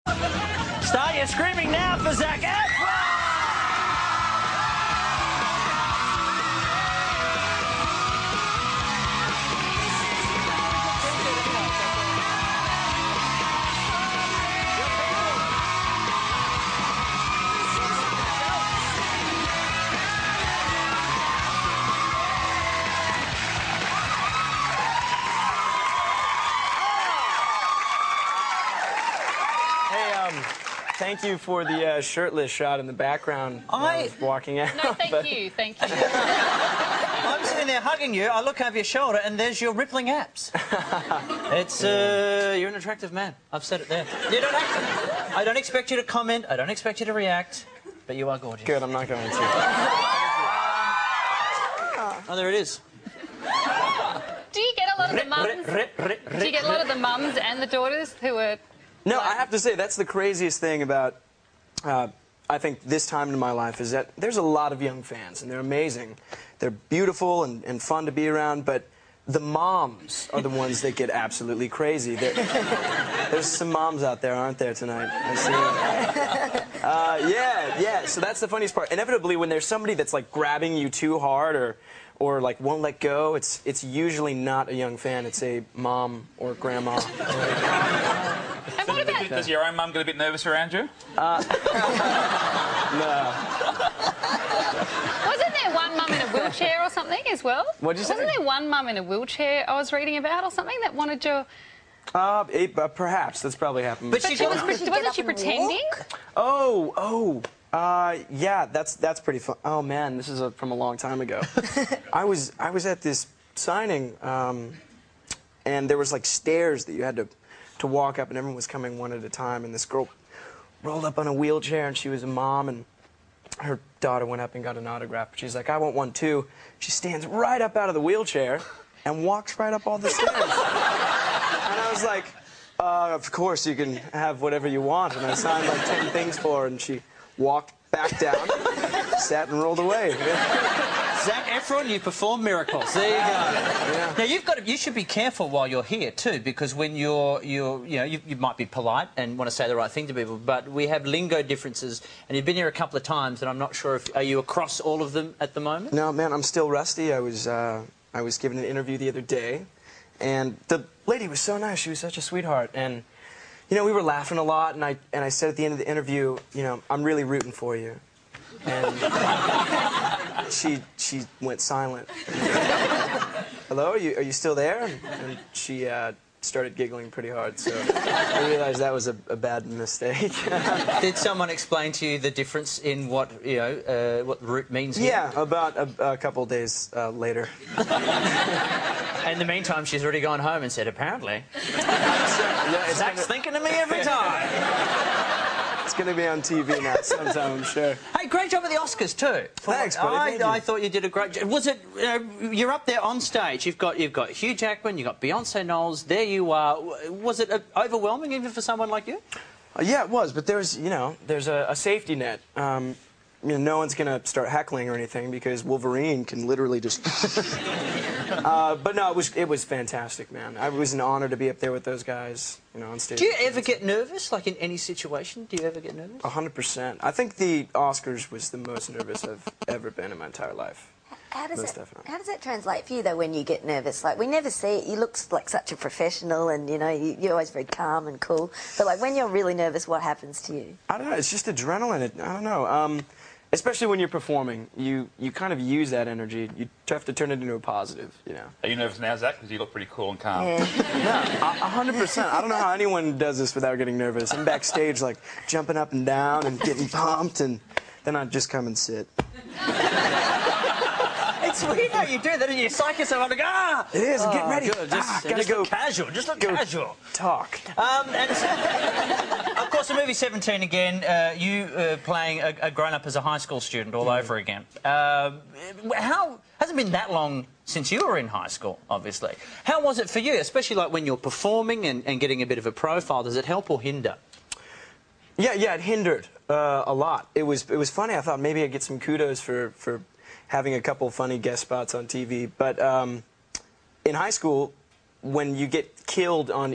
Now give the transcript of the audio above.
Start your screaming now for Zac Efron! Thank you for the shirtless shot in the background. I was walking out. No, thank you. I'm sitting there hugging you. I look over your shoulder, and there's your rippling abs. It's you're an attractive man. I've said it there. You don't have to. I don't expect you to comment. I don't expect you to react. But you are gorgeous. Good. I'm not going to. Oh, there it is. Do you get a lot of the mums? Do you get a lot of the mums and the daughters who are? No, I have to say, that's the craziest thing about, I think, this time in my life, is that there's a lot of young fans, and they're amazing. They're beautiful and fun to be around, but the moms are the ones that get absolutely crazy. There's some moms out there, aren't there, tonight? I see. Yeah, so that's the funniest part. Inevitably, when there's somebody that's, like, grabbing you too hard or like, won't let go, it's usually not a young fan. It's a mom or grandma. And what about... Does your own mum get a bit nervous around you? No. Wasn't there one mum in a wheelchair or something as well? What'd you say? Wasn't there one mum in a wheelchair I was reading about or something that wanted to... Perhaps. That's probably happened. But she wasn't she pretending? Yeah, that's pretty fun. Oh man, this is from a long time ago. I was at this signing, and there was like stairs that you had to walk up, and everyone was coming one at a time. And this girl rolled up on a wheelchair, and she was a mom, and her daughter went up and got an autograph. She's like, "I want one too." She stands right up out of the wheelchair and walks right up all the stairs. And I was like, "Of course you can have whatever you want." And I signed like 10 things for her, and she walked back down, sat and rolled away. Zac Efron, you perform miracles. There you go. Yeah. Now you should be careful while you're here too, because when you might be polite and want to say the right thing to people, but we have lingo differences, and you've been here a couple of times, and I'm not sure if are you across all of them at the moment? No, man, I'm still rusty. I was given an interview the other day, and the lady was so nice. She was such a sweetheart, and you know, we were laughing a lot, and I said at the end of the interview, you know, "I'm really rooting for you." And she went silent. "Hello, are you still there?" And she started giggling pretty hard, so I realized that was a bad mistake. Did someone explain to you the difference in what what root means here? Yeah, about a couple days later. In the meantime, she's already gone home and said, apparently, yeah, Zac's thinking of me every time. It's going to be on TV now sometime, I'm sure. Hey, great job at the Oscars too. Thanks, buddy. I thought you did a great job. Was it? You're up there on stage. You've got Hugh Jackman. You've got Beyonce Knowles. There you are. Was it overwhelming even for someone like you? Yeah, it was. But there's a safety net. You know, no one's going to start heckling or anything because Wolverine can literally just... but no, it was fantastic, man. It was an honor to be up there with those guys, you know, on stage. Do you ever get nervous, like in any situation? Do you ever get nervous? 100%. I think the Oscars was the most nervous I've ever been in my entire life. How does that translate for you, though, when you get nervous? Like, we never see it. You look like such a professional and, you know, you're always very calm and cool. But, like, when you're really nervous, what happens to you? I don't know. It's just adrenaline. I don't know. Especially when you're performing, you kind of use that energy. You have to turn it into a positive, you know. Are you nervous now, Zac? Because you look pretty cool and calm. Yeah. No, 100%. I don't know how anyone does this without getting nervous. I'm backstage, like, jumping up and down and getting pumped, and then I just come and sit. It's weird how you do that, and you psych yourself up and go, It is, get ready. Good. Just go look casual. Just look casual. Talk. And of course, the movie 17 again, you playing a grown-up as a high school student all over again. Hasn't been that long since you were in high school, obviously. How was it for you, especially like when you're performing and getting a bit of a profile? Does it help or hinder? Yeah, it hindered a lot. It was funny. I thought maybe I'd get some kudos for having a couple funny guest spots on TV. But in high school, when you get killed on